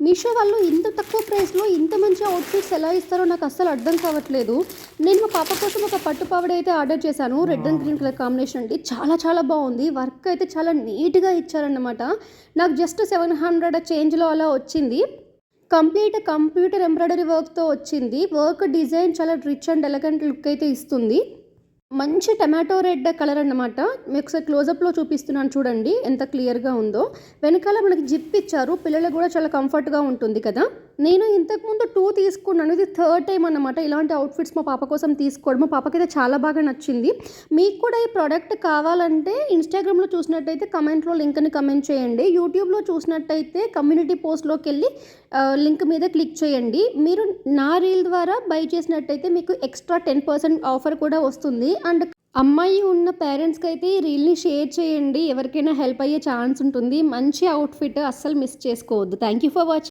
మీషో వాళ్ళు ఇంత తక్కువ ప్రైస్లో ఇంత మంచి అవుట్ఫిట్స్ ఎలా ఇస్తారో నాకు అస్సలు అర్థం కావట్లేదు. నేను మా పాప కోసం ఒక పట్టు పావడ అయితే ఆర్డర్ చేశాను. Red and green colour combination అండి. చాలా చాలా బాగుంది. వర్క్ అయితే చాలా నీట్గా ఇచ్చారన్నమాట. నాకు జస్ట్ 700 చేంజ్లో అలా వచ్చింది. కంప్లీట్ కంప్యూటర్ ఎంబ్రాయిడరీ వర్క్తో వచ్చింది. వర్క్ డిజైన్ చాలా రిచ్ అండ్ ఎలగెంట్ లుక్ అయితే ఇస్తుంది. మంచి టమాటో రెడ్ కలర్ అన్నమాట. మీకు ఒకసారి క్లోజప్లో చూపిస్తున్నాను చూడండి ఎంత క్లియర్గా ఉందో. వెనకాల మనకి జిప్ ఇచ్చారు. పిల్లలకు కూడా చాలా కంఫర్ట్గా ఉంటుంది కదా. నేను ఇంతకుముందు 2 తీసుకున్నాను. ఇది థర్డ్ టైం అన్నమాట ఇలాంటి అవుట్ఫిట్స్ మా పాప కోసం తీసుకోవడం. మా పాపకైతే చాలా బాగా నచ్చింది. మీకు కూడా ఈ ప్రోడక్ట్ కావాలంటే ఇన్స్టాగ్రామ్లో చూసినట్టయితే కమెంట్లో లింక్ని కమెంట్ చేయండి. యూట్యూబ్లో చూసినట్టయితే కమ్యూనిటీ పోస్ట్లోకి వెళ్ళి లింక్ మీద క్లిక్ చేయండి. మీరు నా రీల్ ద్వారా బై చేసినట్టయితే మీకు ఎక్స్ట్రా 10% ఆఫర్ కూడా వస్తుంది. అండ్ అమ్మాయి ఉన్న పేరెంట్స్కి అయితే ఈ రీల్ని షేర్ చేయండి. ఎవరికైనా హెల్ప్ అయ్యే ఛాన్స్ ఉంటుంది. మంచి అవుట్ఫిట్ అస్సలు మిస్ చేసుకోవద్దు. Thank you for watching.